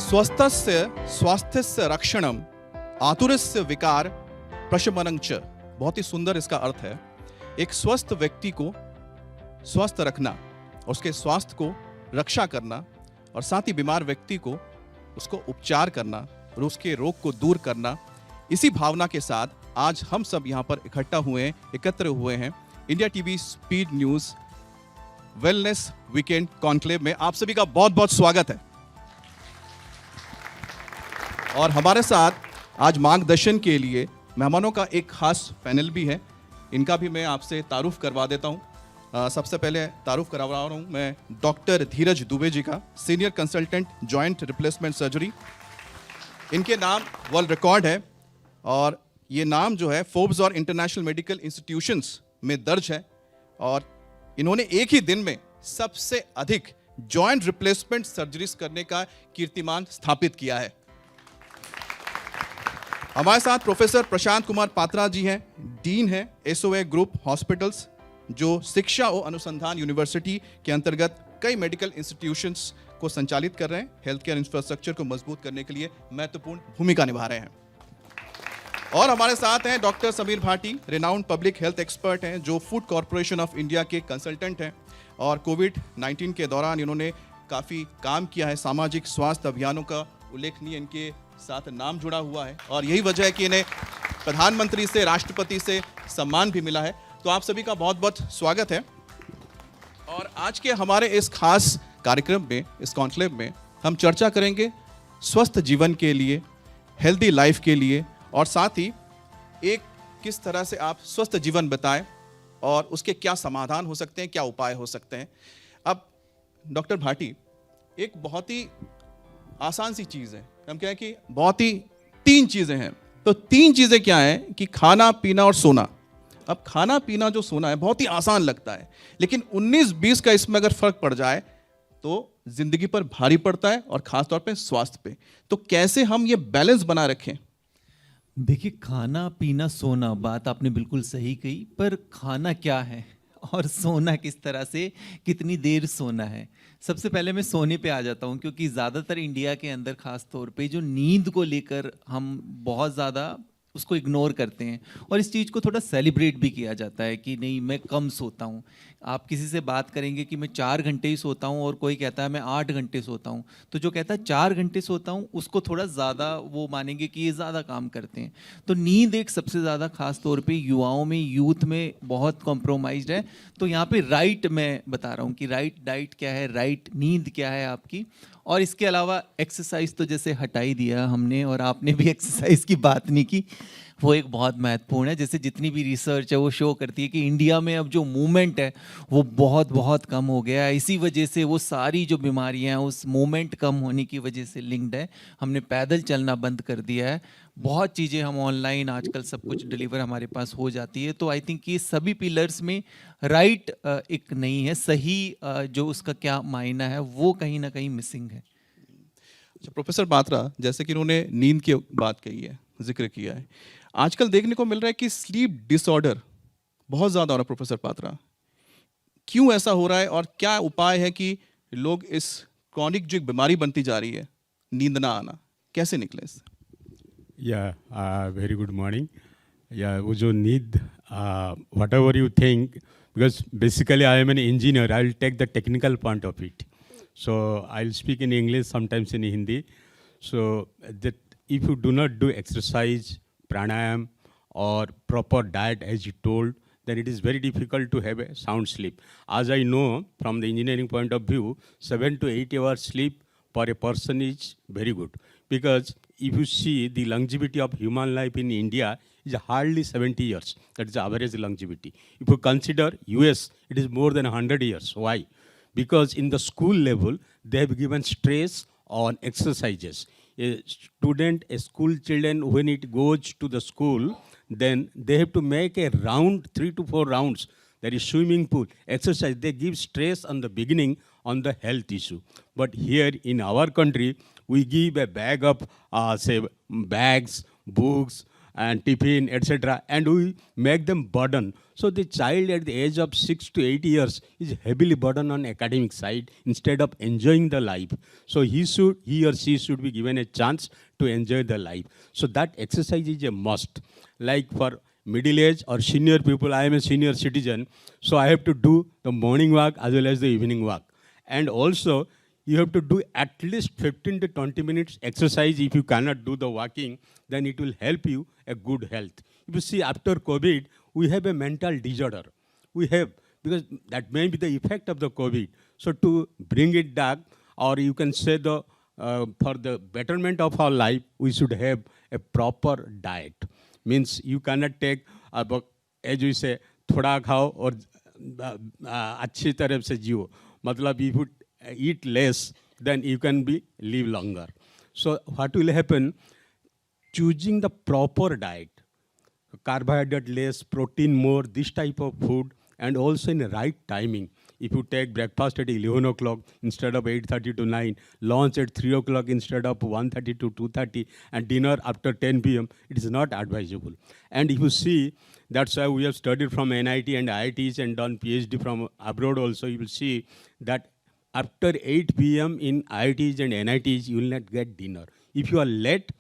स्वस्थस्य स्वास्थ्यस्य रक्षणम आतुरस्य विकार प्रशमनं च। बहुत ही सुंदर इसका अर्थ है। एक स्वस्थ व्यक्ति को स्वस्थ रखना, उसके स्वास्थ्य को रक्षा करना और साथ ही बीमार व्यक्ति को उसको उपचार करना और उसके रोग को दूर करना, इसी भावना के साथ आज हम सब यहाँ पर एकत्र हुए हैं India TV speed news wellness weekend conclave में। आप सभी का बहुत बहुत स्वागत है। और हमारे साथ आज मार्गदर्शन के लिए मेहमानों का एक खास पैनल भी है, इनका भी मैं आपसे तारुफ करवा देता हूं। सबसे पहले तारुफ करवा रहा हूं मैं डॉक्टर धीरज दुबे जी का, senior consultant joint replacement surgery. इनके नाम वर्ल्ड रिकॉर्ड है और ये नाम जो है फोर्ब्स और इंटरनेशनल मेडिकल इंस्टीट्यूशंस में दर्ज है और इन्होंने एक ही दिन में सबसे अधिक जॉइंट रिप्लेसमेंट सर्जरीज करने का कीर्तिमान स्थापित किया है। हमारे साथ प्रोफेसर प्रशांत कुमार पात्रा जी हैं, डीन हैं एसओए ग्रुप हॉस्पिटल्स, जो शिक्षा और अनुसंधान यूनिवर्सिटी के अंतर्गत कई मेडिकल इंस्टीट्यूशंस को संचालित कर रहे हैं। हेल्थ केयर इंफ्रास्ट्रक्चर को मजबूत करने के लिए महत्वपूर्ण भूमिका निभा रहे हैं। और हमारे साथ हैं doctor Sameer Bhati, renowned public health expert हैं, जो फूड कॉर्पोरेशन ऑफ इंडिया के कंसल्टेंट हैं और कोविड-19 के दौरान इन्होंने काफ़ी काम किया है। सामाजिक स्वास्थ्य अभियानों का उल्लेखनीय इनके साथ नाम जुड़ा हुआ है और यही वजह है कि इन्हें प्रधानमंत्री से, राष्ट्रपति से सम्मान भी मिला है। तो आप सभी का बहुत बहुत स्वागत है। और आज के हमारे इस खास कार्यक्रम में, इस कॉन्क्लेव में हम चर्चा करेंगे स्वस्थ जीवन के लिए, हेल्दी लाइफ के लिए और साथ ही एक किस तरह से आप स्वस्थ जीवन बिताएं और उसके क्या समाधान हो सकते हैं, क्या उपाय हो सकते हैं। अब डॉक्टर भाटी, एक बहुत ही आसान सी चीज़ है, हम कहें कि बहुत ही तीन चीज़ें हैं। तो तीन चीज़ें क्या हैं कि खाना, पीना और सोना। अब खाना, पीना जो सोना है बहुत ही आसान लगता है, लेकिन 19-20 का इसमें अगर फर्क पड़ जाए तो जिंदगी पर भारी पड़ता है और खासतौर पे स्वास्थ्य पे। तो कैसे हम ये बैलेंस बना रखें? देखिए, खाना पीना सोना, बात आपने बिल्कुल सही कही, पर खाना क्या है और सोना किस तरह से, कितनी देर सोना है। सबसे पहले मैं सोने पे आ जाता हूँ, क्योंकि ज़्यादातर इंडिया के अंदर ख़ास तौर पे जो नींद को लेकर हम बहुत ज़्यादा उसको इग्नोर करते हैं और इस चीज़ को थोड़ा सेलिब्रेट भी किया जाता है कि नहीं, मैं कम सोता हूँ। आप किसी से बात करेंगे कि मैं 4 घंटे ही सोता हूँ और कोई कहता है मैं 8 घंटे सोता हूँ, तो जो कहता है 4 घंटे सोता हूँ उसको थोड़ा ज़्यादा वो मानेंगे कि ये ज़्यादा काम करते हैं। तो नींद एक सबसे ज़्यादा ख़ास तौर पे युवाओं में, यूथ में बहुत कॉम्प्रोमाइज़्ड है। तो यहाँ पे राइट मैं बता रहा हूँ कि राइट डाइट क्या है, राइट नींद क्या है आपकी। और इसके अलावा एक्सरसाइज तो जैसे हटा ही दिया हमने, और आपने भी एक्सरसाइज की बात नहीं की, वो एक बहुत महत्वपूर्ण है। जैसे जितनी भी रिसर्च है वो शो करती है कि इंडिया में अब जो मूवमेंट है वो बहुत बहुत कम हो गया है। इसी वजह से वो सारी जो बीमारियां हैं उस मूवमेंट कम होने की वजह से लिंक्ड है। हमने पैदल चलना बंद कर दिया है, बहुत चीज़ें हम ऑनलाइन आजकल सब कुछ डिलीवर हमारे पास हो जाती है। तो आई थिंक ये सभी पिलर्स में राइट एक नहीं है, सही जो उसका क्या मायना है वो कहीं ना कहीं मिसिंग है। अच्छा प्रोफेसर पात्रा, जैसे कि उन्होंने नींद की बात कही है, जिक्र किया है, आजकल देखने को मिल रहा है कि स्लीप डिसऑर्डर बहुत ज़्यादा हो रहा है। प्रोफेसर पात्रा, क्यों ऐसा हो रहा है और क्या उपाय है कि लोग इस क्रॉनिक जो एक बीमारी बनती जा रही है, नींद ना आना, कैसे निकले इससे? Very good morning. वो जो नींद, whatever you think, because basically I am an engineer, I will take the technical point of it. So I'll speak in English, sometimes in Hindi. So that if you do not do exercise, pranayam or proper diet as you told, then it is very difficult to have a sound sleep. As I know from the engineering point of view, 7 to 8 hours sleep per a person is very good. Because if you see the longevity of human life in India is hardly 70 years. That is the average longevity. If you consider US, it is more than 100 years. Why? Because in the school level, they have given stress on exercises. A school children, when it goes to the school, then they have to make a round, 3 to 4 rounds. There is swimming pool, exercise. They give stress on the beginning on the health issue. But here in our country, we give a bag of, bags, books, and tiffin, etc. And we make them burden. So the child at the age of 6 to 8 years is heavily burdened on academic side instead of enjoying the life. So he or she should be given a chance to enjoy the life. So that exercise is a must. Like for middle age or senior people, I am a senior citizen, so I have to do the morning walk as well as the evening walk. And also, you have to do at least 15 to 20 minutes exercise. If you cannot do the walking, then it will help you a good health. If you see, after COVID, we have a mental disorder. We have, because that may be the effect of the COVID. So to bring it back, or you can say for the betterment of our life, we should have a proper diet. Means you cannot take, as we say, thoda khao और अच्छी तरह से जियो. मतलब if you eat less, then you can live longer. So what will happen? Choosing the proper diet, carbohydrate less, protein more, this type of food, and also in the right timing. If you take breakfast at 11 o'clock instead of 8:30 to 9, lunch at 3 o'clock instead of 1:30 to 2:30, and dinner after 10 p.m., it is not advisable. And if you see, that's why we have studied from NIT and IITs and done PhD from abroad also, you will see that after 8 p.m. in IITs and NITs, you will not get dinner. If you are late,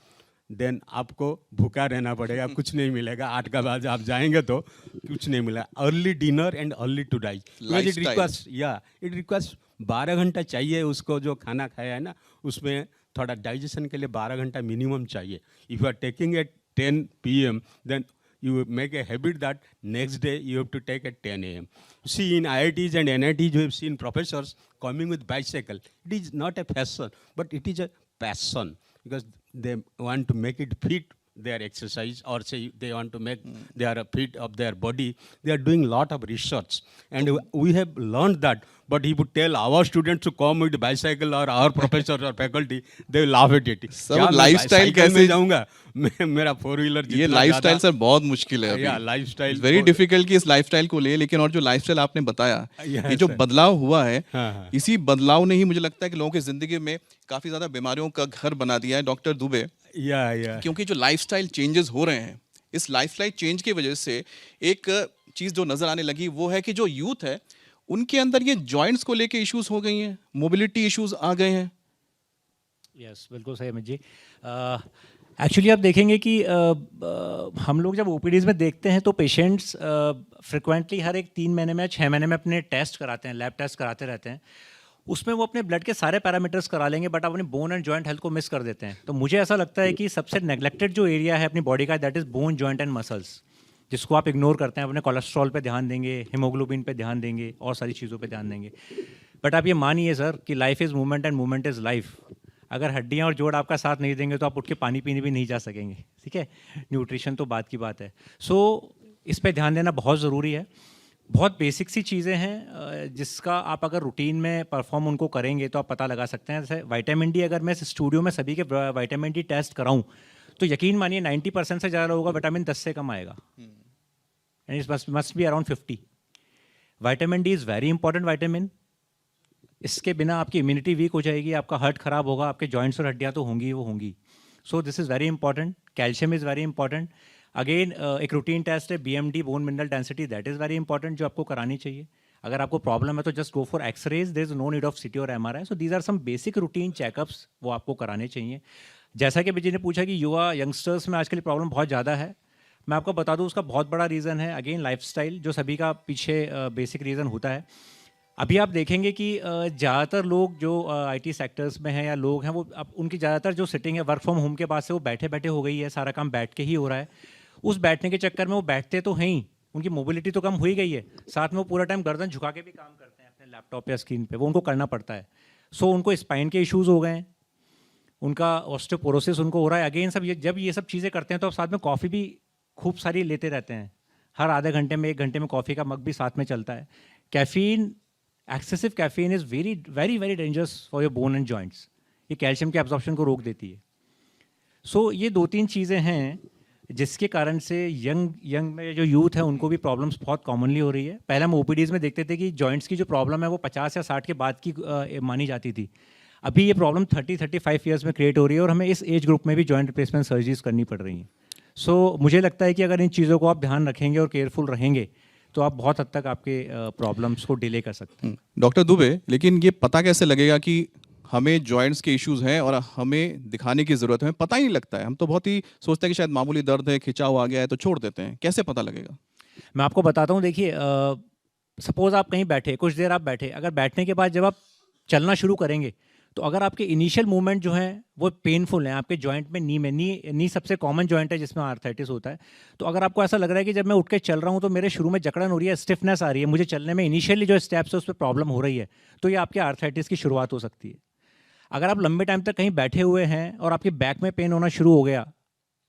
then आपको भूखा रहना पड़ेगा, कुछ नहीं मिलेगा. 8 का बाद आप जाएंगे तो कुछ नहीं मिलेगा. Early dinner and early to rise. It requires 12 घंटा चाहिए उसको, जो खाना खाया है ना उसमें थोड़ा डाइजेशन के लिए 12 घंटा मिनिमम चाहिए. If you are taking at 10 p.m. Then you make a habit that next day you have to take at 10 a.m. See, in IITs and NITs, you have seen professors coming with bicycle. It is not a fashion, but it is a passion, because they want to make it fit their exercise, or say they want to make their fit of their body. They are doing lot of research, and we have learned that. But if you tell our students to come with bicycle, or our professors or faculty, they will laugh at it. सब lifestyle कैसे जाऊंगा, मेरा 4-wheeler. ये lifestyle sir बहुत मुश्किल है अभी. Lifestyle very difficult कि इस लाइफस्टाइल को ले. लेकिन और जो लाइफस्टाइल आपने बताया, ये जो बदलाव हुआ है, इसी बदलाव ने ही मुझे लगता है कि लोगों की जिंदगी में काफी ज्यादा बीमारियों का घर बना दिया है. डॉक्टर दुबे, क्योंकि जो लाइफस्टाइल चेंजेस हो रहे हैं, इस लाइफस्टाइल चेंज की वजह से एक चीज जो नजर आने लगी वो है कि जो यूथ है उनके अंदर ये जॉइंट्स को लेके इश्यूज हो गई हैं, मोबिलिटी इश्यूज आ गए हैं. यस, बिल्कुल सही अमित जी. एक्चुअली आप देखेंगे कि हम लोग जब ओपीडीज में देखते हैं तो पेशेंट्स फ्रिक्वेंटली हर एक 3 महीने में 6 महीने में अपने टेस्ट कराते हैं, लैब टेस्ट कराते रहते हैं. उसमें वो अपने ब्लड के सारे पैरामीटर्स करा लेंगे, बट अपने बोन एंड जॉइंट हेल्थ को मिस कर देते हैं. तो मुझे ऐसा लगता है कि सबसे नेग्लेक्टेड जो एरिया है अपनी बॉडी का, that is bone, joint and muscles, जिसको आप इग्नोर करते हैं. अपने कोलेस्ट्रॉल पे ध्यान देंगे, हीमोग्लोबिन पे ध्यान देंगे, और सारी चीज़ों पे ध्यान देंगे. बट आप ये मानिए सर कि life is movement and movement is life. अगर हड्डियाँ और जोड़ आपका साथ नहीं देंगे तो आप उठ के पानी पीने भी नहीं जा सकेंगे. ठीक है, न्यूट्रिशन तो बात की बात है. सो इस पर ध्यान देना बहुत ज़रूरी है. बहुत बेसिक सी चीज़ें हैं जिसका आप अगर रूटीन में परफॉर्म उनको करेंगे तो आप पता लगा सकते हैं. जैसे विटामिन डी, अगर मैं स्टूडियो में सभी के विटामिन डी टेस्ट कराऊँ तो यकीन मानिए 90% से ज़्यादा लोगों का विटामिन 10 से कम आएगा. And it must be around 50. Vitamin D is very important vitamin. इसके बिना आपकी इम्यूनिटी वीक हो जाएगी, आपका हार्ट ख़राब होगा, आपके जॉइंट्स और हड्डियाँ तो होंगी वो होंगी. So this is very important. Calcium is very important. Again एक रूटीन टेस्ट है BMD, bone mineral density, that is very important, जो आपको करानी चाहिए. अगर आपको प्रॉब्लम है तो just go for x-rays, there is no need of CT और MRI. So these are some basic routine checkups, वो आपको कराने चाहिए. जैसा कि विजय ने पूछा कि युवा यंगस्टर्स में आजकल प्रॉब्लम बहुत ज़्यादा है, मैं आपको बता दूं उसका बहुत बड़ा रीज़न है अगेन लाइफस्टाइल, जो सभी का पीछे बेसिक रीज़न होता है. अभी आप देखेंगे कि ज़्यादातर लोग जो IT सेक्टर्स में हैं या लोग हैं, वो अब उनकी ज़्यादातर जो सिटिंग है वर्क फ्रॉम होम के बाद से वो बैठे बैठे हो गई है. सारा काम बैठ के ही हो रहा है. उस बैठने के चक्कर में वो बैठते तो हैं ही, उनकी मोबिलिटी तो कम हुई गई है, साथ में वो पूरा टाइम गर्दन झुका के भी काम करते हैं अपने लैपटॉप या स्क्रीन पे, वो उनको करना पड़ता है. सो उनको स्पाइन के इश्यूज़ हो गए हैं, उनका ऑस्टियोपोरोसिस उनको हो रहा है. अगेन सब जब ये सब चीज़ें करते हैं तो आप साथ में कॉफ़ी भी खूब सारी लेते रहते हैं. हर आधे घंटे में 1 घंटे में कॉफ़ी का मग भी साथ में चलता है. Caffeine, excessive caffeine is very very very dangerous for your bone and joints. ये कैल्शियम के एब्जॉर्प्शन को रोक देती है. सो ये 2-3 चीज़ें हैं जिसके कारण से यंग में जो यूथ है उनको भी प्रॉब्लम्स बहुत कॉमनली हो रही है. पहले हम OPDs में देखते थे कि जॉइंट्स की जो प्रॉब्लम है वो 50 या 60 के बाद की मानी जाती थी. अभी ये प्रॉब्लम 30-35 ईयर्स में क्रिएट हो रही है और हमें इस एज ग्रुप में भी जॉइंट रिप्लेसमेंट सर्जरीज करनी पड़ रही हैं. सो मुझे लगता है कि अगर इन चीज़ों को आप ध्यान रखेंगे और केयरफुल रहेंगे तो आप बहुत हद तक आपके प्रॉब्लम्स को डिले कर सकते हैं। डॉक्टर दुबे, लेकिन ये पता कैसे लगेगा कि हमें जॉइंट्स के इश्यूज हैं और हमें दिखाने की जरूरत है? हमें पता ही नहीं लगता है, हम तो बहुत ही सोचते हैं कि शायद मामूली दर्द है, खिंचाव आ गया है तो छोड़ देते हैं। कैसे पता लगेगा? मैं आपको बताता हूँ, देखिए सपोज़ आप कहीं बैठे, कुछ देर आप बैठे, अगर बैठने के बाद जब आप चलना शुरू करेंगे तो अगर आपके इनिशियल मूवमेंट जो हैं वो पेनफुल हैं आपके जॉइंट में, नी सबसे कॉमन जॉइंट है जिसमें आर्थराइटिस होता है। तो अगर आपको ऐसा लग रहा है कि जब मैं उठ के चल रहा हूँ तो मेरे शुरू में जकड़न हो रही है, स्टिफनेस आ रही है, मुझे चलने में इनिशियली जो स्टेप्स है उस पर प्रॉब्लम हो रही है, तो ये आपके आर्थराइटिस की शुरुआत हो सकती है। अगर आप लंबे टाइम तक कहीं बैठे हुए हैं और आपके बैक में पेन होना शुरू हो गया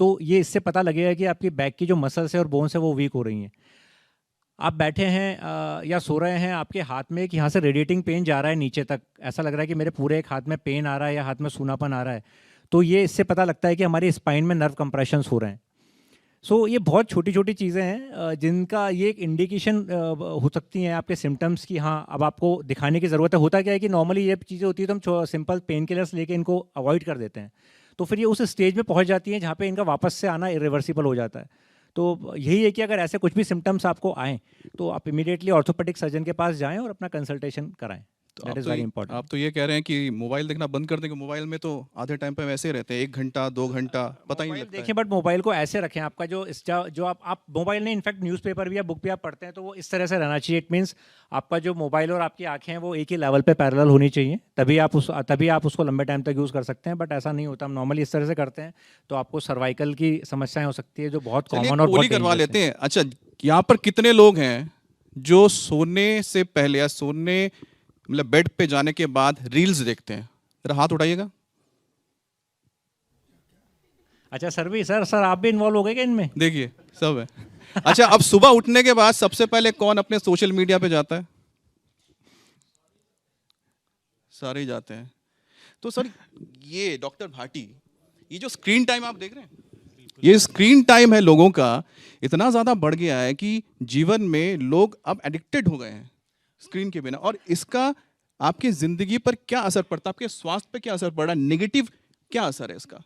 तो ये इससे पता लगेगा कि आपकी बैक की जो मसल्स है और बोन्स है वो वीक हो रही हैं। आप बैठे हैं या सो रहे हैं, आपके हाथ में एक यहाँ से रेडिएटिंग पेन जा रहा है नीचे तक, ऐसा लग रहा है कि मेरे पूरे एक हाथ में पेन आ रहा है या हाथ में सूनापन आ रहा है, तो ये इससे पता लगता है कि हमारी स्पाइन में नर्व कंप्रेशंस हो रहे हैं। सो ये बहुत छोटी छोटी चीज़ें हैं जिनका ये एक इंडिकेशन हो सकती हैं आपके सिम्टम्स की, हाँ अब आपको दिखाने की ज़रूरत है। होता क्या है कि नॉर्मली ये चीज़ें होती है तो हम सिंपल पेन किलर्स लेके इनको अवॉइड कर देते हैं, तो फिर ये उस स्टेज में पहुंच जाती हैं जहाँ पे इनका वापस से आना इरिवर्सिबल हो जाता है। तो यही है कि अगर ऐसे कुछ भी सिम्टम्स आपको आएँ तो आप इमीडिएटली ऑर्थोपेडिक सर्जन के पास जाएँ और अपना कंसल्टेशन कराएँ। तो दैट आप इज़ तो वेरी ये इंपॉर्टेंट। आप तो ये कह रहे हैं कि मोबाइल देखना बंद कर देंगे? मोबाइल में तो आधे टाइम पे वैसे ही रहते हैं, 1 घंटा 2 घंटा पता ही नहीं मोबाइल लगता है। देखिए, बट मोबाइल को ऐसे रखें, आपका जो आप मोबाइल नहीं, इनफैक्ट न्यूज़पेपर भी या बुक भी आप पढ़ते हैं तो वो इस तरह से रहना चाहिए। इट मीन्स आपका जो मोबाइल और आपकी आंखें हैं वो एक ही लेवल पे पैरेलल होनी चाहिए, तभी आप उसको लंबे टाइम तक यूज़ कर सकते हैं। बट ऐसा नहीं होता, हम नॉर्मली इस तरह से करते हैं तो आपको सर्वाइकल की समस्याएं हो सकती है जो बहुत चलिए कॉमन और पोली बहुत करवा डेंजरस है। लेते हैं। अच्छा, यहाँ पर कितने लोग हैं जो सोने से पहले या सोने मतलब बेड पे जाने के बाद रील्स देखते हैं? जरा हाथ उठाइएगा। अच्छा सर आप भी इन्वॉल्व हो गए क्या इनमें? देखिए, सब है। अच्छा, अब सुबह उठने के बाद सबसे पहले कौन अपने सोशल मीडिया पे जाता है? सारे ही जाते हैं। तो सर, ये डॉक्टर भाटी, ये जो स्क्रीन टाइम आप देख रहे हैं, ये स्क्रीन टाइम है लोगों का इतना ज्यादा बढ़ गया है कि जीवन में लोग अब एडिक्टेड हो गए हैं स्क्रीन के बिना। और इसका आपकी जिंदगी पर क्या असर पड़ता है, आपके स्वास्थ्य पे क्या असर पड़ रहा है, नेगेटिव क्या असर है इसका?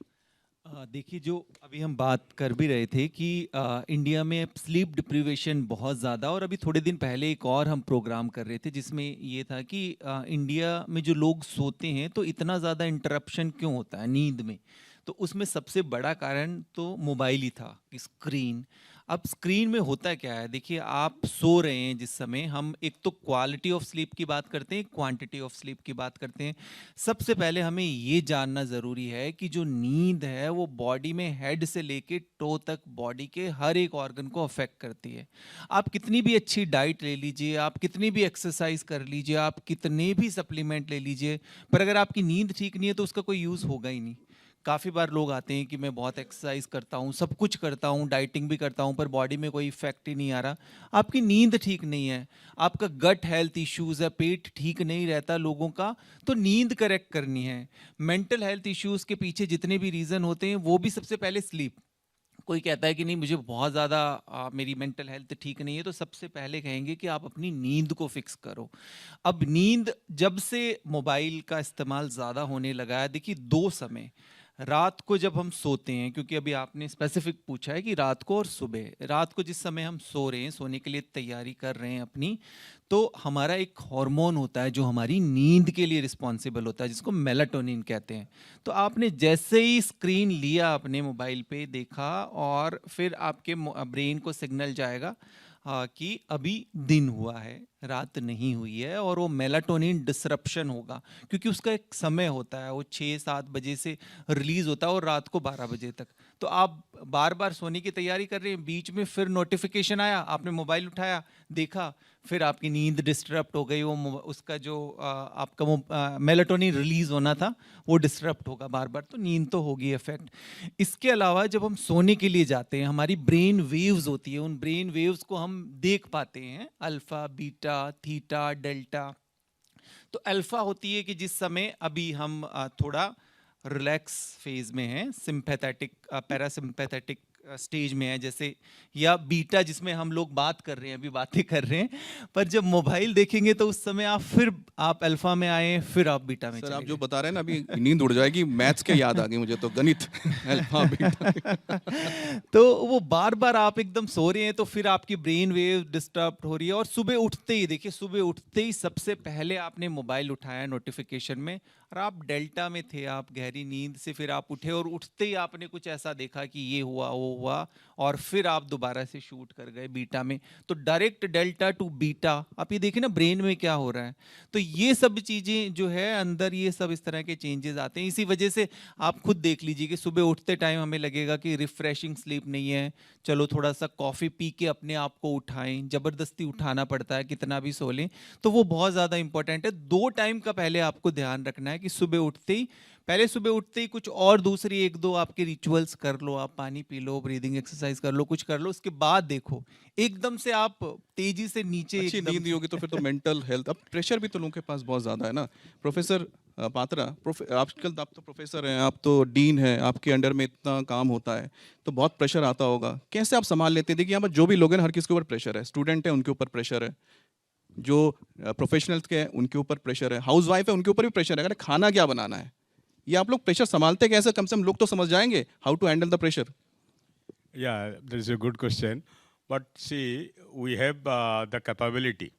देखिए, जो अभी हम बात कर भी रहे थे कि इंडिया में स्लीप डिप्रीवेशन बहुत ज़्यादा, और अभी थोड़े दिन पहले एक और हम प्रोग्राम कर रहे थे जिसमें ये था कि इंडिया में जो लोग सोते हैं तो इतना ज़्यादा इंटरप्शन क्यों होता है नींद में। तो उसमें सबसे बड़ा कारण तो मोबाइल ही था कि स्क्रीन। अब स्क्रीन में होता क्या है, देखिए आप सो रहे हैं जिस समय, हम एक तो क्वालिटी ऑफ स्लीप की बात करते हैं, क्वांटिटी ऑफ स्लीप की बात करते हैं। सबसे पहले हमें ये जानना ज़रूरी है कि जो नींद है वो बॉडी में हेड से लेके टो तक बॉडी के हर एक ऑर्गन को अफेक्ट करती है। आप कितनी भी अच्छी डाइट ले लीजिए, आप कितनी भी एक्सरसाइज कर लीजिए, आप कितने भी सप्लीमेंट ले लीजिए, पर अगर आपकी नींद ठीक नहीं है तो उसका कोई यूज़ होगा ही नहीं। काफ़ी बार लोग आते हैं कि मैं बहुत एक्सरसाइज करता हूँ, सब कुछ करता हूँ, डाइटिंग भी करता हूँ, पर बॉडी में कोई इफेक्ट ही नहीं आ रहा। आपकी नींद ठीक नहीं है, आपका गट हेल्थ इश्यूज है, पेट ठीक नहीं रहता लोगों का, तो नींद करेक्ट करनी है। मेंटल हेल्थ इश्यूज के पीछे जितने भी रीज़न होते हैं वो भी सबसे पहले स्लीप। कोई कहता है कि नहीं मुझे बहुत ज़्यादा मेरी मेंटल हेल्थ ठीक नहीं है, तो सबसे पहले कहेंगे कि आप अपनी नींद को फिक्स करो। अब नींद जब से मोबाइल का इस्तेमाल ज़्यादा होने लगा है, देखिए दो समय, रात को जब हम सोते हैं, क्योंकि अभी आपने स्पेसिफिक पूछा है कि रात को और सुबह, रात को जिस समय हम सो रहे हैं, सोने के लिए तैयारी कर रहे हैं अपनी, तो हमारा एक हार्मोन होता है जो हमारी नींद के लिए रिस्पॉन्सिबल होता है, जिसको मेलाटोनिन कहते हैं। तो आपने जैसे ही स्क्रीन लिया अपने मोबाइल पे, देखा, और फिर आपके ब्रेन को सिग्नल जाएगा कि अभी दिन हुआ है, रात नहीं हुई है, और वो मेलाटोनिन डिसरप्शन होगा, क्योंकि उसका एक समय होता है, वो 6-7 बजे से रिलीज होता है और रात को 12 बजे तक। तो आप बार बार सोने की तैयारी कर रहे हैं, बीच में फिर नोटिफिकेशन आया, आपने मोबाइल उठाया, देखा, फिर आपकी नींद डिस्टर्ब हो गई, वो उसका जो आपका मेलाटोनिन रिलीज होना था वो डिस्टर्ब होगा बार बार, तो नींद तो होगी इफेक्ट। इसके अलावा जब हम सोने के लिए जाते हैं, हमारी ब्रेन वेव्स होती है, उन ब्रेन वेव्स को हम देख पाते हैं, अल्फा, बीटा, थीटा, डेल्टा। तो अल्फा होती है कि जिस समय अभी हम थोड़ा रिलैक्स फेज में हैं, सिंपैथेटिक पैरासिम्पैथेटिक स्टेज में है, जैसे या बीटा जिसमें हम लोग बात कर रहे हैं, अभी बातें कर रहे हैं, पर जब मोबाइल देखेंगे तो उस समय आप अल्फा में आए, फिर आप बीटा में सर चले आप जो गए। बता रहे हैं ना, अभी नींद उड़ जाएगी, मैथ्स के याद आ गई मुझे तो, गणित अल्फा बीटा। तो वो बार बार आप एकदम सो रहे हैं तो फिर आपकी ब्रेन वेव डिस्टर्ब हो रही है, और सुबह उठते ही देखिए, सुबह उठते ही सबसे पहले आपने मोबाइल उठाया नोटिफिकेशन में, और आप डेल्टा में थे, आप गहरी नींद से फिर आप उठे और उठते ही आपने कुछ ऐसा देखा कि ये हुआ वो हुआ, और फिर आप दोबारा से शूट कर गए बीटा में। तो डायरेक्ट डेल्टा टू बीटा, आप ये देखिए ना ब्रेन में क्या हो रहा है। तो ये सब चीज़ें जो है अंदर, ये सब इस तरह के चेंजेस आते हैं। इसी वजह से आप खुद देख लीजिए कि सुबह उठते टाइम हमें लगेगा कि रिफ्रेशिंग स्लीप नहीं है, चलो थोड़ा सा कॉफ़ी पी के अपने आप को उठाएं, ज़बरदस्ती उठाना पड़ता है कितना भी सो लें, तो वो बहुत ज़्यादा इंपॉर्टेंट है। 2 टाइम का पहले आपको ध्यान रखना है कि सुबह उठते ही कुछ और दूसरी 1-2 आपके रिचुअल्स कर लो, आप पानी पी लो, ब्रीदिंग एक्सरसाइज कर लो, कुछ कर लो, उसके बाद देखो एकदम से आप तेजी से नीचे अच्छी एकदम नींद नहीं होगी तो फिर तो मेंटल हेल्थ, अब प्रेशर भी तो लोगों के पास बहुत ज़्यादा है ना। प्रोफेसर पात्रा, आजकल आप तो प्रोफेसर हैं, आप तो डीन हैं, आपके अंडर में इतना काम होता है तो बहुत प्रेशर आता होगा, कैसे आप संभाल लेते हैं? देखिए यहाँ पर जो भी लोग हैं हर किसी के ऊपर प्रेशर है, स्टूडेंट है उनके ऊपर प्रेशर है, जो प्रोफेशनल्स के हैं उनके ऊपर प्रेशर है, हाउस वाइफ है उनके ऊपर भी प्रेशर है, अगर खाना क्या बनाना है, ये आप लोग प्रेशर संभालते कैसे? कम से कम लोग तो समझ जाएंगे how to handle the pressure. Yeah, that is a good question. But see, we have the capability.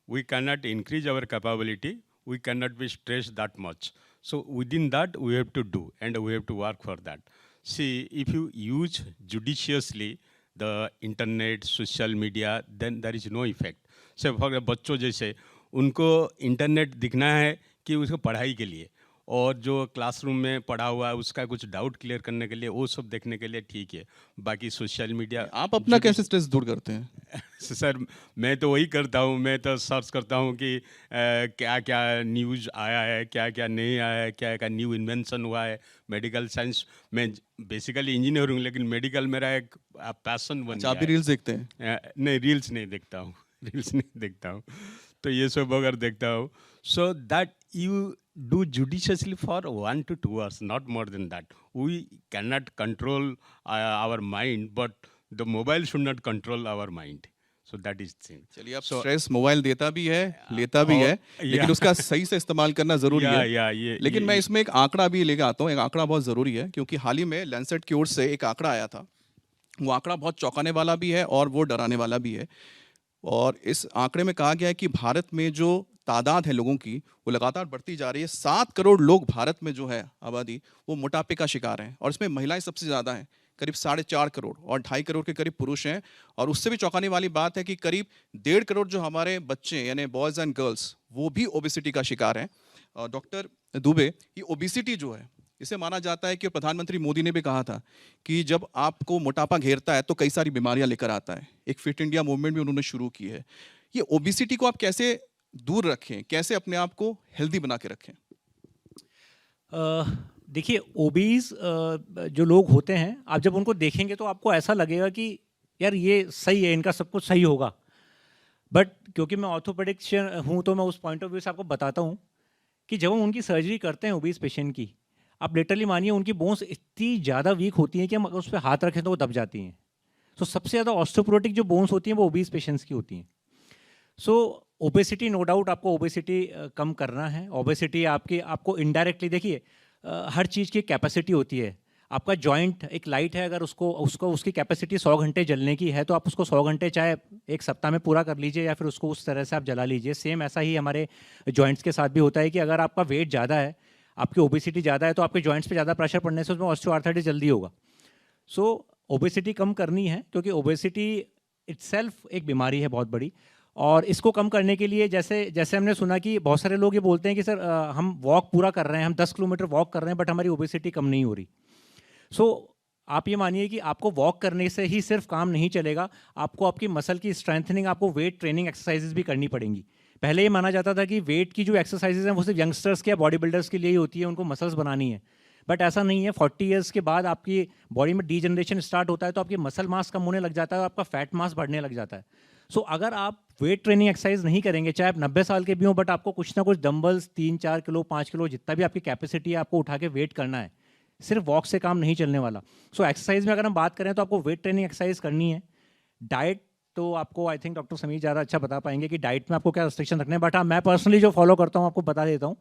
We cannot increase our capability. We cannot be stressed that much. So within that, we have to do, and we have to work for that. See, if you use judiciously the internet, social media, then there is no effect. So for बच्चों जैसे उनको internet दिखना है कि उसको पढ़ाई के लिए, और जो क्लासरूम में पढ़ा हुआ है उसका कुछ डाउट क्लियर करने के लिए, वो सब देखने के लिए ठीक है। बाकी सोशल मीडिया आप अपना कैसे स्ट्रेस दूर करते हैं? सर मैं तो वही करता हूँ, मैं तो सर्च करता हूँ कि क्या क्या न्यूज़ आया है, क्या क्या नहीं आया है, क्या क्या न्यू इन्वेंशन हुआ है। मेडिकल साइंस, मैं बेसिकली इंजीनियर हूँ लेकिन मेडिकल मेरा एक पैशन बन अच्छा, आप भी गया है। रील्स देखते हैं? नहीं, रील्स नहीं देखता हूँ रील्स नहीं देखता हूँ, तो ये सब अगर देखता हूँ, so that you do judiciously for 1 to 2 hours, not more than that. We cannot control our mind, but the mobile should not control our mind. So that is thing. चलिए, आप So, स्ट्रेस मोबाइल देता भी है, लेता भी है, लेकिन yeah. उसका सही से इस्तेमाल करना जरूरी है। लेकिन मैं ये इसमें एक आंकड़ा भी लेके आता हूँ, एक आंकड़ा बहुत जरूरी है, क्योंकि हाल ही में लैंसेट की ओर से एक आंकड़ा आया था। वो आंकड़ा बहुत चौंकाने वाला भी है और वो डराने वाला भी है। और इस आंकड़े में कहा गया है कि भारत में जो तादाद है लोगों की, वो लगातार बढ़ती जा रही है। 7 करोड़ लोग भारत में जो है आबादी, वो मोटापे का शिकार हैं, और इसमें महिलाएं सबसे ज़्यादा हैं, करीब 4.5 करोड़, और 2.5 करोड़ के करीब पुरुष हैं। और उससे भी चौंकाने वाली बात है कि करीब 1.5 करोड़ जो हमारे बच्चे यानी बॉयज़ एंड गर्ल्स, वो भी ओबेसिटी का शिकार हैं। और डॉक्टर दुबे, ये ओबेसिटी जो है, इसे माना जाता है कि प्रधानमंत्री मोदी ने भी कहा था कि जब आपको मोटापा घेरता है तो कई सारी बीमारियां लेकर आता है। एक फिट इंडिया मूवमेंट भी उन्होंने शुरू की है। ये ओबेसिटी को आप कैसे दूर रखें, कैसे अपने आप को हेल्दी बना के रखें? देखिए, ओबीज जो लोग होते हैं, आप जब उनको देखेंगे तो आपको ऐसा लगेगा कि यार ये सही है, इनका सब कुछ सही होगा। बट क्योंकि मैं ऑर्थोपेडिक्शियन हूँ तो मैं उस पॉइंट ऑफ व्यू से आपको बताता हूँ कि जब हम उनकी सर्जरी करते हैं ओबीज पेशेंट की, आप लिटरली मानिए उनकी बोन्स इतनी ज़्यादा वीक होती हैं कि हम अगर उस पर हाथ रखें तो वो दब जाती हैं। तो सबसे ज़्यादा ऑस्टियोपोरोटिक जो बोन्स होती हैं वो ओबीज पेशेंट्स की होती हैं। सो ओबेसिटी, नो डाउट आपको ओबेसिटी कम करना है। ओबेसिटी आपको इनडायरेक्टली, देखिए हर चीज़ की कैपेसिटी होती है। आपका जॉइंट एक लाइट है, अगर उसकी कैपेसिटी 100 घंटे जलने की है तो आप उसको 100 घंटे चाहे एक सप्ताह में पूरा कर लीजिए, या फिर उसको उस तरह से आप जला लीजिए। सेम ऐसा ही हमारे जॉइंट्स के साथ भी होता है कि अगर आपका वेट ज़्यादा है, आपकी ओबेसिटी ज़्यादा है, तो आपके जॉइंट्स पे ज़्यादा प्रेशर पड़ने से उसमें ऑस्टियोआर्थराइटिस जल्दी होगा। सो ओबेसिटी कम करनी है, क्योंकि ओबेसिटी इटसेल्फ एक बीमारी है बहुत बड़ी। और इसको कम करने के लिए जैसे हमने सुना कि बहुत सारे लोग ये बोलते हैं कि सर हम वॉक पूरा कर रहे हैं, हम 10 किलोमीटर वॉक कर रहे हैं, बट हमारी ओबेसिटी कम नहीं हो रही। सो आप ये मानिए कि आपको वॉक करने से ही सिर्फ काम नहीं चलेगा, आपको आपकी मसल की स्ट्रेंथनिंग, आपको वेट ट्रेनिंग एक्सरसाइजेज भी करनी पड़ेंगी। पहले ये माना जाता था कि वेट की जो एक्सरसाइजेज हैं वो सिर्फ यंगस्टर्स के या बॉडी बिल्डर्स के लिए ही होती है, उनको मसल्स बनानी है। बट ऐसा नहीं है। 40 ईयर्स के बाद आपकी बॉडी में डीजनरेशन स्टार्ट होता है, तो आपकी मसल मास कम होने लग जाता है और आपका फैट मास बढ़ने लग जाता है। सो अगर आप वेट ट्रेनिंग एक्सरसाइज नहीं करेंगे, चाहे आप 90 साल के भी हों, बट आपको कुछ ना कुछ डंबल्स 3-4 किलो 5 किलो जितना भी आपकी कैपेसिटी है आपको उठा के वेट करना है, सिर्फ वॉक से काम नहीं चलने वाला। सो एक्सरसाइज में अगर हम बात करें तो आपको वेट ट्रेनिंग एक्सरसाइज करनी है। डाइट तो आपको आई थिंक डॉक्टर समीर ज़्यादा अच्छा बता पाएंगे कि डाइट में आपको क्या रिस्ट्रिक्शन रखने हैं, बट हाँ मैं पर्सनली जो फॉलो करता हूँ आपको बता देता हूँ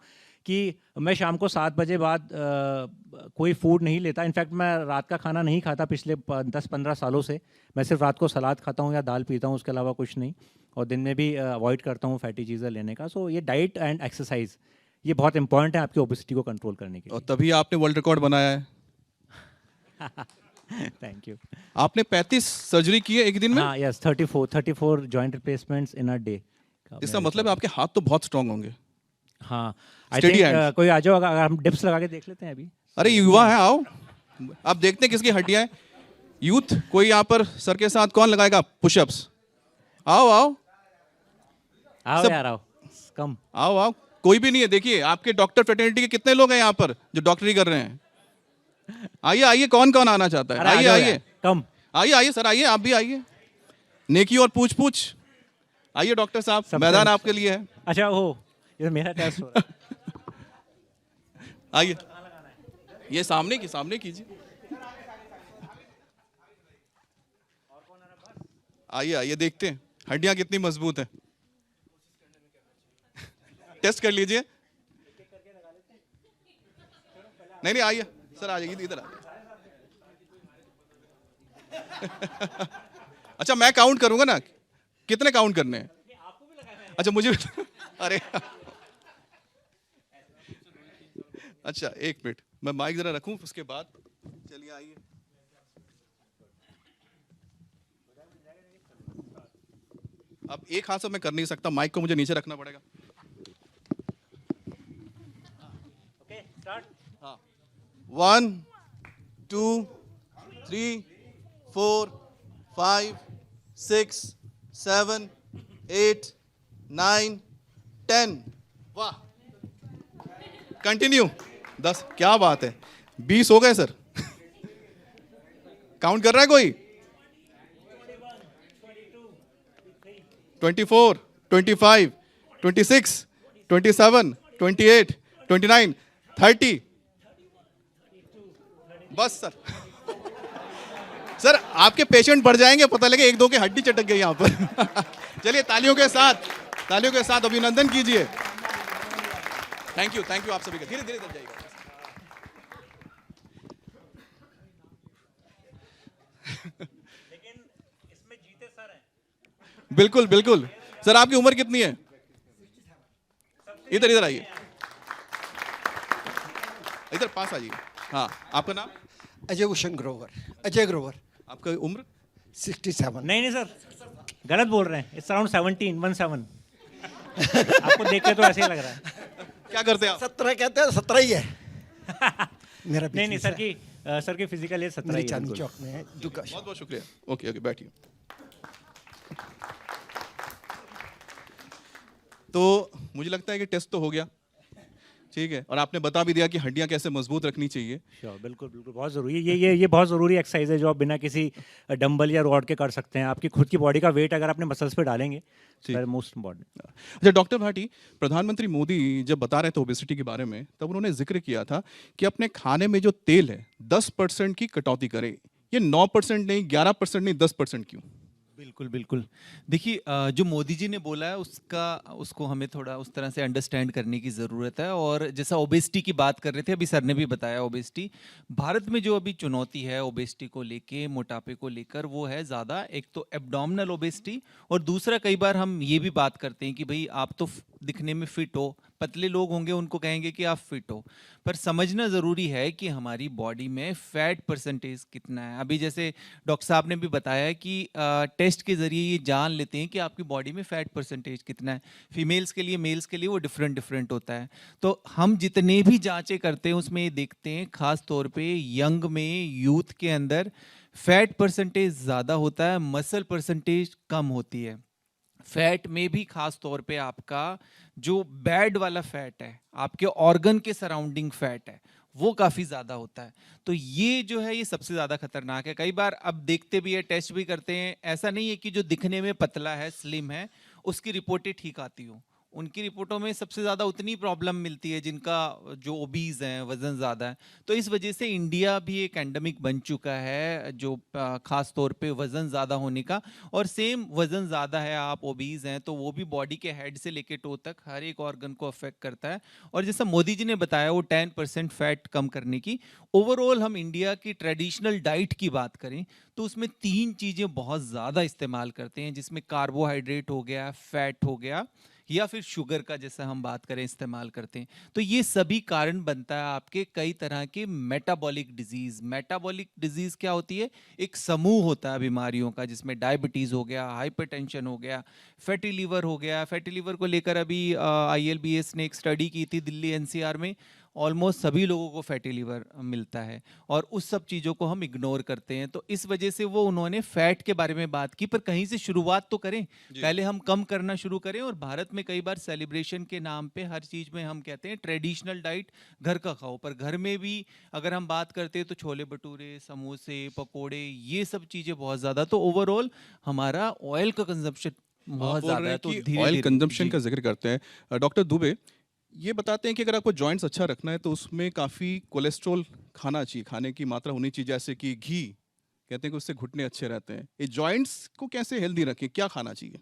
कि मैं शाम को 7 बजे बाद कोई फूड नहीं लेता। इनफैक्ट मैं रात का खाना नहीं खाता पिछले 10-15 सालों से। मैं सिर्फ रात को सलाद खाता हूँ या दाल पीता हूँ, उसके अलावा कुछ नहीं, और दिन में भी अवॉइड करता हूँ फैटी चीज़ें लेने का। सो ये डाइट एंड एक्सरसाइज ये बहुत इंपॉर्टेंट है आपकी ओबेसिटी को कंट्रोल करने के और तभी आपने वर्ल्ड रिकॉर्ड बनाया है। लिए। Thank you. आपने 35 सर्जरी की है एक दिन में। हाँ yes, 34 joint replacements in a day. इसका मतलब है आपके हाथ तो बहुत स्ट्रांग होंगे। हाँ आई Steady थिंक hands. कोई आ जाओ, अगर हम डिप्स लगा के देख लेते हैं अभी। अरे युवा है, आओ आप देखते हैं किसकी हड्डियां हैं। यूथ कोई यहाँ पर सर के साथ कौन लगाएगा पुशअप्स? आओ आओ आओ सब- यार आओ, कम। आओ आओ, कोई भी नहीं है। देखिए आपके डॉक्टर फ्रेटर्निटी के कितने लोग हैं यहाँ पर जो डॉक्टरी कर रहे हैं। आइए आइए, कौन कौन आना चाहता है? अरे आ आइए जाओ आइए यार, कम। आइए आइए सर, आइए आप भी आइए। नेकी और पूछ पूछ। आइए डॉक्टर साहब, सब मैदान सब- आपके लिए है। अच्छा हो, ये मेरा टेस्ट हो रहा है। आइए, ये सामने कीजिए। आइए आइए, देखते हैं हड्डियां कितनी मजबूत है। टेस्ट कर लीजिए। नहीं आइए सर, आ जाइए इधर। अच्छा मैं काउंट करूंगा ना, कितने काउंट करने हैं? अच्छा मुझे अरे अच्छा एक मिनट, मैं माइक जरा रखूं उसके बाद। चलिए आइए। अब एक हाथ से मैं कर नहीं सकता, माइक को मुझे नीचे रखना पड़ेगा। Okay start. हाँ, 1 2 3 4 5 6 7 8 9 10। वाह, कंटिन्यू। 10, क्या बात है, 20 हो गए सर। काउंट कर रहा है कोई? 24 25 26 27 28 29 30। बस सर। सर आपके पेशेंट बढ़ जाएंगे, पता लगे 1-2 की हड्डी चटक गई यहाँ पर। चलिए तालियों के साथ अभिनंदन कीजिए। थैंक यू आप सभी का। धीरे धीरे जाइएगा। लेकिन इसमें जीते सर हैं। बिल्कुल बिल्कुल। सर आपकी उम्र कितनी है? इधर आइए, इधर पास आ जाइए। हाँ, आपका नाम? अजय भूषण ग्रोवर, अजय ग्रोवर। आपका उम्र? 67। नहीं सर, गलत बोल रहे हैं। It's around 17। आपको देख के तो ऐसे ही लग रहा है। क्या करते हैं आप? 17 कहते हैं, 17 ही है मेरा। नहीं सर की फिजिकल एज 17 ही है। चांदनी बिल्कुल। चौक में है दुकान। बहुत बहुत शुक्रिया। ओके बैठिए। तो मुझे लगता है कि टेस्ट तो हो गया, ठीक है, और आपने बता भी दिया कि हड्डियां कैसे मजबूत रखनी चाहिए। श्योर, बिल्कुल बहुत ज़रूरी है। ये बहुत ज़रूरी एक्सरसाइज है जो आप बिना किसी डंबल या रॉड के कर सकते हैं। आपकी खुद की बॉडी का वेट अगर अपने मसल्स पे डालेंगे, मोस्ट इम्पॉर्टेंट। अच्छा डॉक्टर भाटी, प्रधानमंत्री मोदी जब बता रहे थे ओबेसिटी के बारे में, तब उन्होंने जिक्र किया था कि अपने खाने में जो तेल है 10% की कटौती करें। ये 9% नहीं, 11% नहीं, 10% क्यों? बिल्कुल। देखिए जो मोदी जी ने बोला है उसको हमें थोड़ा उस तरह से अंडरस्टैंड करने की ज़रूरत है। और जैसा ओबेसिटी की बात कर रहे थे, अभी सर ने भी बताया, ओबेसिटी भारत में जो अभी चुनौती है ओबेसिटी को लेके, मोटापे को लेकर, वो है ज़्यादा। एक तो एब्डोमिनल ओबेसिटी, और दूसरा कई बार हम ये भी बात करते हैं कि भाई आप तो दिखने में फिट हो, पतले लोग होंगे उनको कहेंगे कि आप फिट हो, पर समझना ज़रूरी है कि हमारी बॉडी में फैट परसेंटेज कितना है। अभी जैसे डॉक्टर साहब ने भी बताया कि टेस्ट के ज़रिए ये जान लेते हैं कि आपकी बॉडी में फैट परसेंटेज कितना है। फीमेल्स के लिए, मेल्स के लिए वो डिफरेंट होता है। तो हम जितने भी जांचें करते हैं उसमें ये देखते हैं, खास तौर पे यंग में, यूथ के अंदर फैट परसेंटेज ज़्यादा होता है, मसल परसेंटेज कम होती है। फैट में भी खास तौर पे आपका जो बैड वाला फैट है, आपके ऑर्गन के सराउंडिंग फैट है, वो काफ़ी ज़्यादा होता है। तो ये जो है ये सबसे ज़्यादा खतरनाक है। कई बार अब देखते भी है, टेस्ट भी करते हैं, ऐसा नहीं है कि जो दिखने में पतला है, स्लिम है, उसकी रिपोर्टें ठीक आती हो। उनकी रिपोर्टों में सबसे ज़्यादा उतनी प्रॉब्लम मिलती है जिनका जो ओबीज हैं, वज़न ज़्यादा है। तो इस वजह से इंडिया भी एक एंडेमिक बन चुका है, जो ख़ास तौर पे वज़न ज़्यादा होने का। और सेम वज़न ज़्यादा है, आप ओबीज हैं, तो वो भी बॉडी के हेड से लेके टो तक हर एक ऑर्गन को अफेक्ट करता है। और जैसा मोदी जी ने बताया वो 10% फैट कम करने की, ओवरऑल हम इंडिया की ट्रेडिशनल डाइट की बात करें तो उसमें 3 चीज़ें बहुत ज़्यादा इस्तेमाल करते हैं, जिसमें कार्बोहाइड्रेट हो गया, फैट हो गया, या फिर शुगर का जैसा हम बात करें इस्तेमाल करते हैं। तो ये सभी कारण बनता है आपके कई तरह के मेटाबॉलिक डिजीज। मेटाबॉलिक डिजीज क्या होती है? एक समूह होता है बीमारियों का, जिसमें डायबिटीज हो गया, हाइपरटेंशन हो गया, फैटी लीवर हो गया। फैटी लीवर को लेकर अभी ILBS ने एक स्टडी की थी दिल्ली NCR में। ऑलमोस्ट सभी लोगों को फैटी लीवर मिलता है और उस सब चीज़ों को हम इग्नोर करते हैं। तो इस वजह से वो उन्होंने फैट के बारे में बात की, पर कहीं से शुरुआत तो करें, पहले हम कम करना शुरू करें। और भारत में कई बार सेलिब्रेशन के नाम पे हर चीज़ में हम कहते हैं ट्रेडिशनल डाइट घर का खाओ, पर घर में भी अगर हम बात करते हैं तो छोले भटूरे, समोसे, पकोड़े, ये सब चीज़ें बहुत ज़्यादा। तो ओवरऑल हमारा ऑयल का कंजप्शन बहुत बोल रहे ज़्यादा है। हैं तो कि धीरे ऑयल धीरे कंजम्पशन का जिक्र करते हैं। डॉक्टर दुबे ये बताते हैं कि अगर आपको जॉइंट्स अच्छा रखना है तो उसमें काफ़ी कोलेस्ट्रॉल खाना चाहिए, खाने की मात्रा होनी चाहिए, जैसे कि घी, कहते हैं कि उससे घुटने अच्छे रहते हैं। ये जॉइंट्स को कैसे हेल्दी रखें, क्या खाना चाहिए?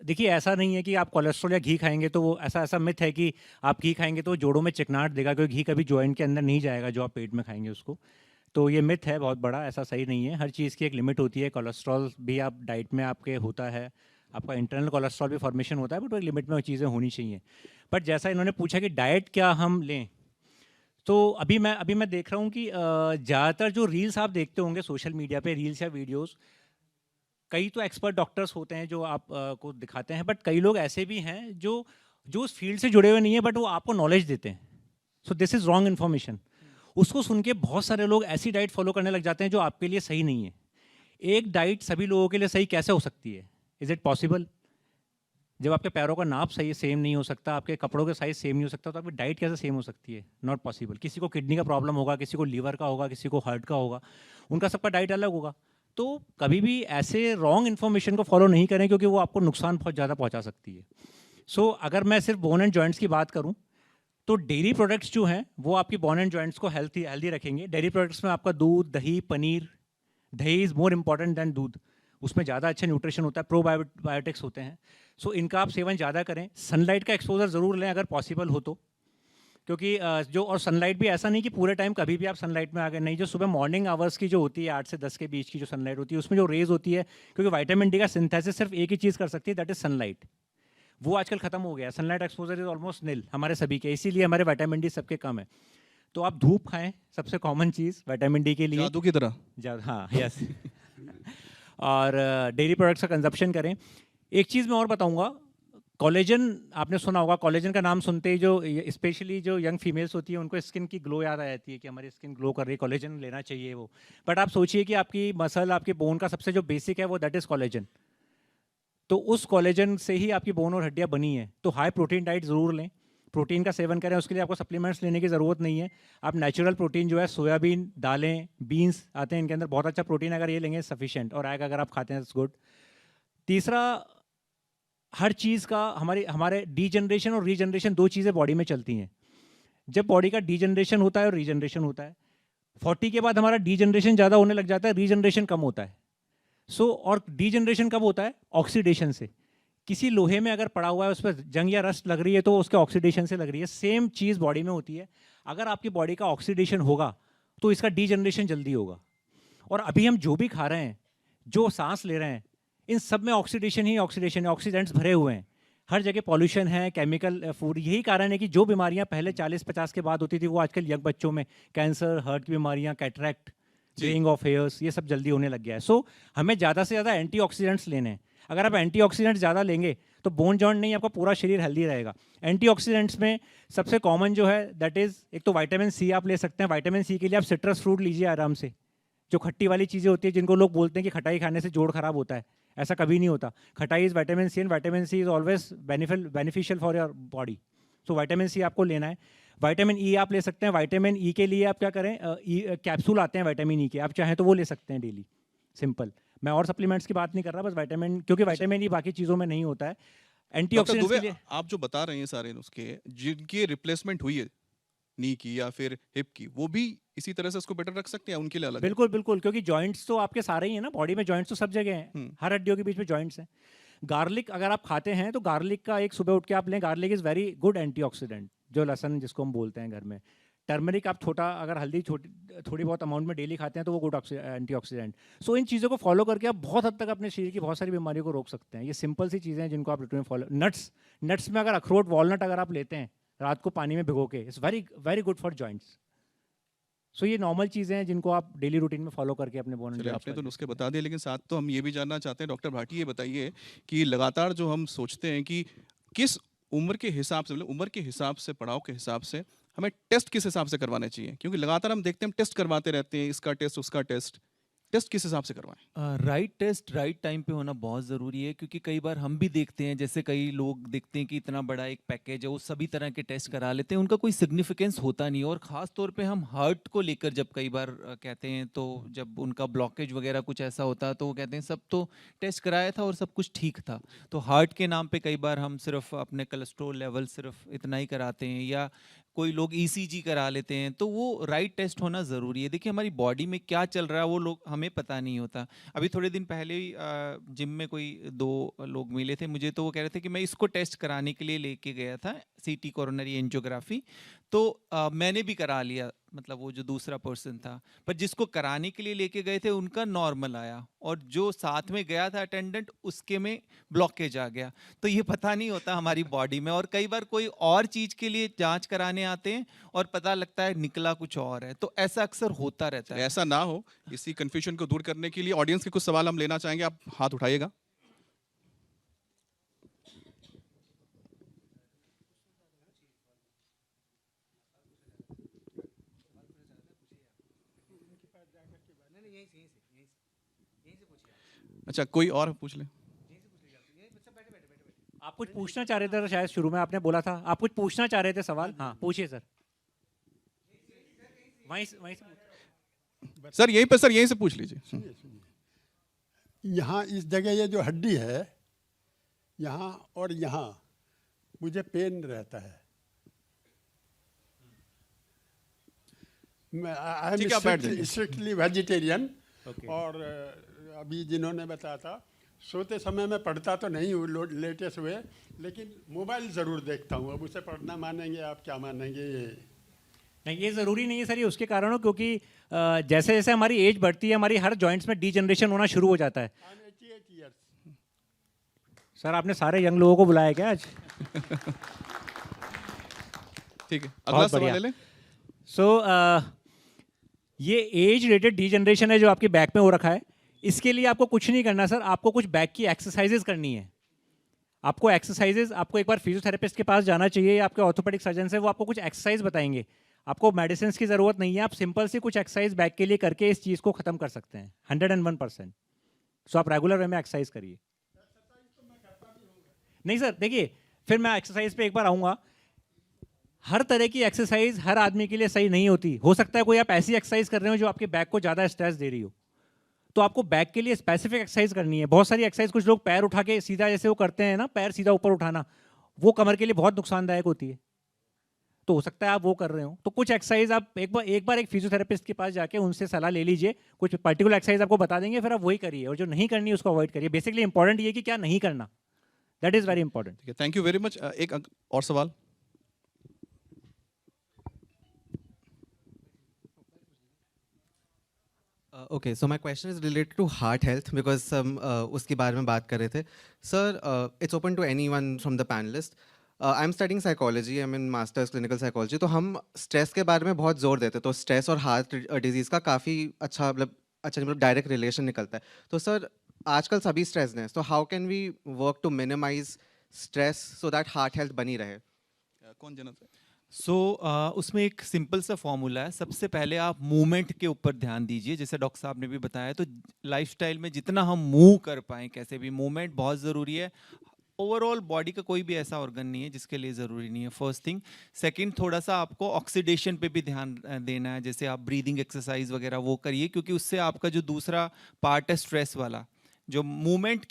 देखिए, ऐसा नहीं है कि आप कोलेस्ट्रॉल या घी खाएंगे तो वो ऐसा ऐसा मिथ है कि आप घी खाएंगे तो जोड़ों में चिकनाहट देगा, क्योंकि घी कभी जॉइंट के अंदर नहीं जाएगा जो आप पेट में खाएंगे उसको। तो ये मिथ है बहुत बड़ा, ऐसा सही नहीं है। हर चीज़ की एक लिमिट होती है। कोलेस्ट्रॉल भी आप डाइट में आपके होता है, आपका इंटरनल कोलेस्ट्रॉल भी फॉर्मेशन होता है, बट वो एक लिमिट में वो चीज़ें होनी चाहिए। बट जैसा इन्होंने पूछा कि डाइट क्या हम लें, तो अभी मैं देख रहा हूँ कि ज़्यादातर जो रील्स आप देखते होंगे सोशल मीडिया पे, रील्स या वीडियोस, कई तो एक्सपर्ट डॉक्टर्स होते हैं जो आप को दिखाते हैं, बट कई लोग ऐसे भी हैं जो जो उस फील्ड से जुड़े हुए नहीं है, बट वो आपको नॉलेज देते हैं। सो दिस इज़ रॉन्ग इन्फॉर्मेशन। उसको सुन के बहुत सारे लोग ऐसी डाइट फॉलो करने लग जाते हैं जो आपके लिए सही नहीं है। एक डाइट सभी लोगों के लिए सही कैसे हो सकती है? Is it possible? जब आपके पैरों का नाप सही सेम नहीं हो सकता, आपके कपड़ों का साइज सेम नहीं हो सकता, तो आपकी डाइट कैसे सेम हो सकती है? Not possible. किसी को किडनी का प्रॉब्लम होगा, किसी को लीवर का होगा, किसी को हार्ट का होगा, उनका सबका डाइट अलग होगा। तो कभी भी ऐसे रॉन्ग इन्फॉर्मेशन को फॉलो नहीं करें, क्योंकि वो आपको नुकसान बहुत ज़्यादा पहुंचा सकती है। सो अगर मैं सिर्फ बोन एंड जॉइंट्स की बात करूं, तो डेयरी प्रोडक्ट्स जो हैं वो आपकी बोन एंड जॉइंट्स को हेल्थी हेल्दी रखेंगे। डेयरी प्रोडक्ट्स में आपका दूध, दही, पनीर। दही इज़ मोर इम्पॉर्टेंट दैन दूध, उसमें ज़्यादा अच्छा न्यूट्रिशन होता है, प्रोबायोटिक्स होते हैं। सो इनका आप सेवन ज़्यादा करें। सनलाइट का एक्सपोजर ज़रूर लें अगर पॉसिबल हो तो, क्योंकि जो और सनलाइट भी ऐसा नहीं कि पूरे टाइम कभी भी आप सनलाइट में आ गए, नहीं। जो सुबह मॉर्निंग आवर्स की जो होती है 8 से 10 के बीच की जो सनलाइट होती है, उसमें जो रेज होती है, क्योंकि विटामिन डी का सिंथेसिस सिर्फ एक ही चीज़ कर सकती है, दैट इज सनलाइट। वो आजकल खत्म हो गया। Sunlight exposure is almost nil हमारे सभी के, इसीलिए हमारे विटामिन डी सबके कम है। तो आप धूप खाएं, सबसे कॉमन चीज़ विटामिन डी के लिए। जादू की तरह। हाँ, यस। और डेयरी प्रोडक्ट्स का कंजप्शन करें। एक चीज़ मैं और बताऊंगा, कोलेजन आपने सुना होगा। कोलेजन का नाम सुनते ही जो स्पेशली जो यंग फीमेल्स होती है उनको स्किन की ग्लो याद आ जाती है कि हमारी स्किन ग्लो कर रही है, कोलेजन लेना चाहिए वो। बट आप सोचिए कि आपकी मसल, आपकी बोन का सबसे जो बेसिक है वो दैट इज़ कोलेजन। तो उस कोलेजन से ही आपकी बोन और हड्डियाँ बनी है। तो हाई प्रोटीन डाइट ज़रूर लें, प्रोटीन का सेवन करें। उसके लिए आपको सप्लीमेंट्स लेने की ज़रूरत नहीं है। आप नेचुरल प्रोटीन जो है, सोयाबीन, दालें, बीन्स आते हैं, इनके अंदर बहुत अच्छा प्रोटीन, अगर ये लेंगे सफिशिएंट, और एग अगर आप खाते हैं इट्स गुड। तीसरा, हर चीज़ का हमारे डीजनरेशन और रीजनरेशन, दो चीज़ें बॉडी में चलती हैं। जब बॉडी का डीजनरेशन होता है और रीजनरेशन होता है, 40 के बाद हमारा डीजनरेशन ज़्यादा होने लग जाता है, रीजनरेशन कम होता है। और डीजनरेशन कब होता है? ऑक्सीडेशन से। किसी लोहे में अगर पड़ा हुआ है, उस पर जंग या रस्ट लग रही है, तो उसके ऑक्सीडेशन से लग रही है। सेम चीज़ बॉडी में होती है। अगर आपकी बॉडी का ऑक्सीडेशन होगा तो इसका डीजनरेशन जल्दी होगा। और अभी हम जो भी खा रहे हैं, जो सांस ले रहे हैं, इन सब में ऑक्सीडेशन ही ऑक्सीडेशन है, ऑक्सीडेंट्स भरे हुए हैं। हर जगह पॉल्यूशन है, केमिकल फूड। यही कारण है कि जो बीमारियां पहले 40-50 के बाद होती थी, वो आजकल यंग बच्चों में, कैंसर, हार्ट की बीमारियां, कैटरैक्ट, ग्रेइंग ऑफ हेयर्स, ये सब जल्दी होने लग गया है। सो हमें ज़्यादा से ज़्यादा एंटीऑक्सीडेंट्स लेने हैं। अगर आप एंटीऑक्सीडेंट्स ज़्यादा लेंगे तो बोन जॉइंट नहीं, आपका पूरा शरीर हेल्दी रहेगा। एंटीऑक्सीडेंट्स में सबसे कॉमन जो है दैट इज़, एक तो विटामिन सी आप ले सकते हैं। विटामिन सी के लिए आप सिट्रस फ्रूट लीजिए आराम से। जो खट्टी वाली चीज़ें होती है, जिनको लोग बोलते हैं कि खटाई खाने से जोड़ खराब होता है, ऐसा कभी नहीं होता। खटाई is vitamin C, and vitamin C is always beneficial for your body. So vitamin C आपको लेना है। विटामिन ई आप ले सकते हैं। विटामिन ई के लिए आप क्या करें, कैप्सूल आते हैं विटामिन ई के, आप चाहें तो वो ले सकते हैं डेली, सिंपल। मैं और सप्लीमेंट्स की बात नहीं कर रहा, बस विटामिन, क्योंकि विटामिन ई बाकी चीज़ों में नहीं होता है। डॉक्टर एंटीऑक्सीडेंट्स दुबे, के लिए आप जो बता रहे हैं सारे नुस्खे, जिनकी रिप्लेसमेंट हुई है नी की या फिर हिप की, वो भी इसी तरह से उसको बेटर रख सकते हैं, उनके लिए अलग है? बिल्कुल बिल्कुल, क्योंकि जॉइंट्स तो आपके सारे ही हैं ना, बॉडी में जॉइंट्स तो सब जगह हैं, हर हड्डियों के बीच में जॉइंट्स हैं। गार्लिक अगर आप खाते हैं तो गार्लिक का एक सुबह उठ के आप लें, garlic is very good antioxidant, जो लहसन जिसको हम बोलते हैं घर में। टर्मरिक आप छोटा, अगर हल्दी छोटी थोड़ी बहुत अमाउंट में डेली खाते हैं तो वो गुड एंटीऑक्सीडेंट। सो इन चीज़ों को फॉलो करके आप बहुत हद तक अपने शरीर की बहुत सारी बीमारियों को रोक सकते हैं। ये सिंपल सी चीज़ें हैं जिनको आप रूटीन में फॉलो। नट्स में अगर अखरोट, वॉलनट अगर आप लेते हैं रात को पानी में भिगो के, it's very very good for joints. So ये नॉर्मल चीज़ें हैं जिनको आप डेली रूटीन में फॉलो करके अपने बोन। चलिए, आपने तो नुस्खे बता दिए, लेकिन साथ तो हम ये भी जानना चाहते हैं डॉक्टर भाटी, ये बताइए कि लगातार जो हम सोचते हैं कि किस उम्र के हिसाब से, मतलब उम्र के हिसाब से, पड़ाव के हिसाब से हमें टेस्ट किस हिसाब से करवाने चाहिए, क्योंकि लगातार हम देखते हैं हम टेस्ट करवाते रहते हैं, इसका टेस्ट उसका टेस्ट किस हिसाब से करवाएं? राइट टेस्ट राइट टाइम पे होना बहुत ज़रूरी है, क्योंकि कई बार हम भी देखते हैं, जैसे कई लोग देखते हैं कि इतना बड़ा एक पैकेज है, वो सभी तरह के टेस्ट करा लेते हैं, उनका कोई सिग्निफिकेंस होता नहीं। और ख़ास तौर पे हम हार्ट को लेकर जब कई बार कहते हैं, तो जब उनका ब्लॉकेज वगैरह कुछ ऐसा होता है तो वो कहते हैं सब तो टेस्ट कराया था और सब कुछ ठीक था। तो हार्ट के नाम पे कई बार हम सिर्फ अपने कोलेस्ट्रॉल लेवल सिर्फ इतना ही कराते हैं, या कोई लोग ईसीजी करा लेते हैं। तो वो राइट टेस्ट होना ज़रूरी है। देखिए, हमारी बॉडी में क्या चल रहा है वो लोग हमें पता नहीं होता। अभी थोड़े दिन पहले ही जिम में कोई 2 लोग मिले थे मुझे, तो वो कह रहे थे कि मैं इसको टेस्ट कराने के लिए लेके गया था, सीटी कोरोनरी एंजियोग्राफी। तो मैंने भी करा लिया, मतलब वो जो दूसरा पर्सन था, पर जिसको कराने के लिए लेके गए थे उनका नॉर्मल आया, और जो साथ में गया था अटेंडेंट, उसके में ब्लॉकेज आ गया। तो ये पता नहीं होता हमारी बॉडी में, और कई बार कोई और चीज़ के लिए जांच कराने आते हैं और पता लगता है निकला कुछ और है। तो ऐसा अक्सर होता रहता है। ऐसा ना हो, इसी कंफ्यूजन को दूर करने के लिए ऑडियंस के कुछ सवाल हम लेना चाहेंगे, आप हाथ उठाइएगा। अच्छा, कोई और पूछ ले। आप कुछ पूछना चाह रहे थे शायद, शुरू में आपने बोला था आप कुछ पूछना चाह रहे थे सवाल। हाँ, पूछिए सर। वहीं से सर यहीं से पूछ लीजिए। यहाँ इस जगह ये जो हड्डी है, यहाँ और यहाँ मुझे पेन रहता है। मैं ठीक है, आप बैठ जाइए। Strictly vegetarian. और अभी जिन्होंने बताया था, सोते समय मैं पढ़ता तो नहीं हूँ लेटेस्ट हुए, लेकिन मोबाइल ज़रूर देखता हूँ। अब उसे पढ़ना मानेंगे आप, क्या मानेंगे? ये नहीं, ये ज़रूरी नहीं है सर, ये उसके कारण हो, क्योंकि जैसे जैसे हमारी एज बढ़ती है, हमारी हर जॉइंट्स में डीजनरेशन होना शुरू हो जाता है। I'm 88 years। सर, आपने सारे यंग लोगों को बुलाया क्या आज? ठीक है, अगला सवाल ले लें। सो ये एज रिलेटेड डीजनरेशन है जो आपकी बैक में हो रखा है। इसके लिए आपको कुछ नहीं करना सर, आपको कुछ बैक की एक्सरसाइजेज करनी है। आपको एक्सरसाइजेज, आपको एक बार फिजियोथेरेपिस्ट के पास जाना चाहिए, आपके ऑर्थोपेडिक सर्जन से, वो आपको कुछ एक्सरसाइज बताएंगे। आपको मेडिसिन की ज़रूरत नहीं है, आप सिंपल सी कुछ एक्सरसाइज बैक के लिए करके इस चीज़ को ख़त्म कर सकते हैं 101%। सो आप रेगुलर वे में एक्सरसाइज करिए। नहीं सर, देखिए, फिर मैं एक्सरसाइज पे एक बार आऊँगा। हर तरह की एक्सरसाइज हर आदमी के लिए सही नहीं होती। हो सकता है कोई आप ऐसी एक्सरसाइज कर रहे हो जो आपके बैक को ज़्यादा स्ट्रेस दे रही हो, तो आपको बैक के लिए स्पेसिफिक एक्सरसाइज करनी है। बहुत सारी एक्सरसाइज, कुछ लोग पैर उठा के सीधा, जैसे वो करते हैं ना, पैर सीधा ऊपर उठाना, वो कमर के लिए बहुत नुकसानदायक होती है। तो हो सकता है आप वो कर रहे हो, तो कुछ एक्सरसाइज आप एक बार एक फिजियोथेरेपिस्ट के पास जाके उनसे सलाह ले लीजिए। कुछ पर्टिकुलर एक्सरसाइज आपको बता देंगे, फिर आप वही करिए, और जो नहीं करनी है उसको अवॉइड करिए। बेसिकली इंपॉर्टेंट ये कि क्या नहीं करना, दैट इज वेरी इंपॉर्टेंट। ठीक है, थैंक यू वेरी मच। एक और सवाल। Okay, so my question is related to heart health because उसके बारे में बात कर रहे थे. Sir, it's open to anyone from the panelist. I'm studying psychology. I'm in master's clinical psychology. तो हम stress के बारे में बहुत जोर देते हैं. तो stress और heart disease का काफ़ी अच्छा डायरेक्ट रिलेशन निकलता है. तो सर, आजकल सभी स्ट्रेस हैं. So how can we work to minimize stress so that heart health बनी रहे? कौन जना था? सो उसमें एक सिंपल सा फॉर्मूला है। सबसे पहले आप मूवमेंट के ऊपर ध्यान दीजिए, जैसे डॉक्टर साहब ने भी बताया। तो लाइफस्टाइल में जितना हम मूव कर पाएँ, कैसे भी, मूवमेंट बहुत ज़रूरी है। ओवरऑल बॉडी का कोई भी ऐसा ऑर्गन नहीं है जिसके लिए ज़रूरी नहीं है, फर्स्ट थिंग। सेकंड, थोड़ा सा आपको ऑक्सीडेशन पे भी ध्यान देना है, जैसे आप ब्रीदिंग एक्सरसाइज वगैरह वो करिए, क्योंकि उससे आपका जो दूसरा पार्ट है स्ट्रेस वाला, जो मूवमेंट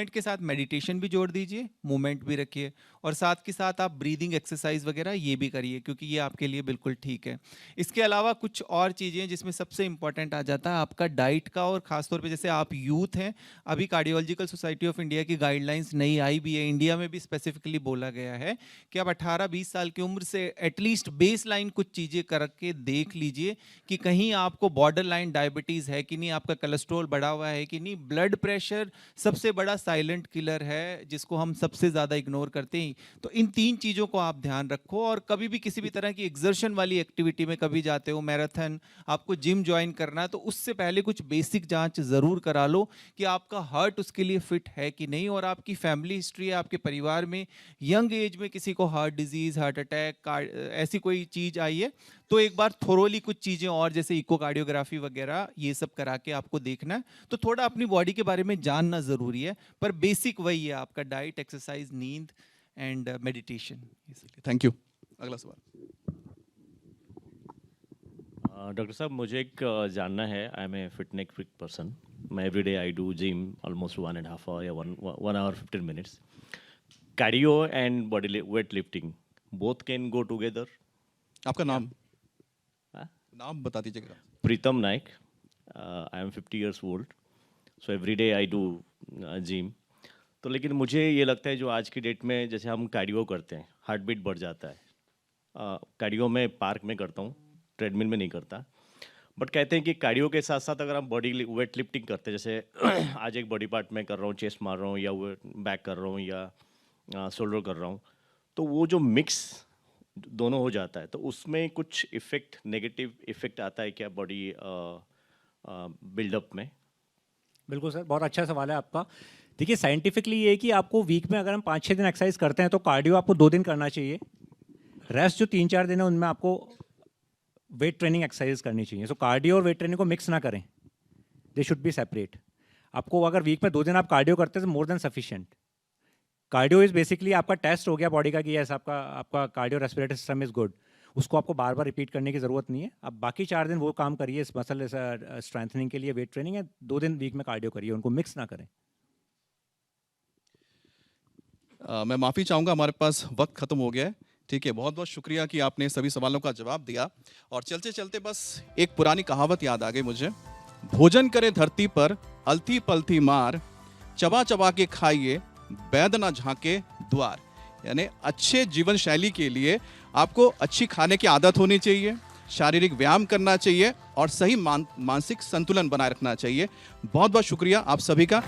के साथ मेडिटेशन भी जोड़ दीजिए, मूवमेंट भी रखिए, और साथ के साथ आप ब्रीदिंग एक्सरसाइज वगैरह ये भी करिए, क्योंकि ये आपके लिए बिल्कुल ठीक है। इसके अलावा कुछ और चीज़ें जिसमें सबसे इंपॉर्टेंट आ जाता है आपका डाइट का, और ख़ासतौर पे जैसे आप यूथ हैं, अभी कार्डियोलॉजिकल सोसाइटी ऑफ इंडिया की गाइडलाइंस नई आई भी है, इंडिया में भी स्पेसिफिकली बोला गया है कि आप 18-20 साल की उम्र से एटलीस्ट बेस लाइन कुछ चीज़ें करके देख लीजिए कि कहीं आपको बॉर्डर लाइन डायबिटीज़ है कि नहीं, आपका कोलेस्ट्रॉल बढ़ा हुआ है कि नहीं। ब्लड प्रेशर सबसे बड़ा साइलेंट किलर है जिसको हम सबसे ज़्यादा इग्नोर करते हैं। तो इन 3 चीज़ों को आप ध्यान रखो, और कभी भी किसी भी तरह की एक्सर्शन वाली एक्टिविटी में कभी जाते हो, मैराथन, आपको जिम ज्वाइन करना है, तो उससे पहले कुछ बेसिक जांच ज़रूर करा लो कि आपका हार्ट उसके लिए फिट है कि नहीं, और आपकी फैमिली हिस्ट्री है, आपके परिवार में यंग एज में किसी को हार्ट डिजीज़, हार्ट अटैक, ऐसी कोई चीज़ आई है तो एक बार थोरोली कुछ चीज़ें और जैसे इकोकार्डियोग्राफी वगैरह ये सब करा के आपको देखना है। तो थोड़ा अपनी बॉडी के बारे में जानना ज़रूरी है, पर बेसिक वही है आपका डाइट, एक्सरसाइज, नींद एंड मेडिटेशन। Thank you. अगला सवाल। डॉक्टर साहब, मुझे एक जानना है, I am a fitness freak person, मैं every day I do gym almost 1.5 hour या 1 hour 15 minutes. Cardio and body weight lifting both can go together. आपका नाम? हाँ? नाम बता दीजिएगा। Pritam Naik. I am 50 years old. So every day I do gym. तो लेकिन मुझे ये लगता है जो आज की डेट में जैसे हम कार्डियो करते हैं, हार्ट बीट बढ़ जाता है। कार्डियो में पार्क में करता हूँ, ट्रेडमिल में नहीं करता। बट कहते हैं कि कार्डियो के साथ साथ अगर हम बॉडी वेट लिफ्टिंग करते हैं, जैसे आज एक बॉडी पार्ट में कर रहा हूँ, चेस्ट मार रहा हूँ या बैक कर रहा हूँ या शोल्डर कर रहा हूँ, तो वो जो मिक्स दोनों हो जाता है, तो उसमें कुछ इफेक्ट, नेगेटिव इफेक्ट आता है क्या बॉडी बिल्डअप में? बिल्कुल सर, बहुत अच्छा सवाल है आपका। देखिए साइंटिफिकली ये है कि आपको वीक में अगर हम 5-6 दिन एक्सरसाइज करते हैं तो कार्डियो आपको 2 दिन करना चाहिए, रेस्ट जो 3-4 दिन है उनमें आपको वेट ट्रेनिंग एक्सरसाइज करनी चाहिए। सो कार्डियो और वेट ट्रेनिंग को मिक्स ना करें, दे शुड बी सेपरेट। आपको अगर वीक में 2 दिन आप कार्डियो करते हैं तो more than sufficient. Cardio is basically आपका टेस्ट हो गया बॉडी का कि यस आपका cardio respiratory system is good, उसको आपको बार बार रिपीट करने की ज़रूरत नहीं है। अब बाकी 4 दिन वो काम करिए इस मसल स्ट्रेंथनिंग के लिए, वेट ट्रेनिंग है, 2 दिन वीक में कार्डियो करिए, उनको मिक्स ना करें। मैं माफ़ी चाहूँगा, हमारे पास वक्त ख़त्म हो गया है। ठीक है, बहुत बहुत शुक्रिया कि आपने सभी सवालों का जवाब दिया। और चलते चलते बस एक पुरानी कहावत याद आ गई मुझे, भोजन करे धरती पर अलथी पलथी मार, चबा चबा के खाइए बैद ना झांके द्वार। यानी अच्छे जीवन शैली के लिए आपको अच्छी खाने की आदत होनी चाहिए, शारीरिक व्यायाम करना चाहिए और सही मानसिक संतुलन बनाए रखना चाहिए। बहुत बहुत शुक्रिया आप सभी का।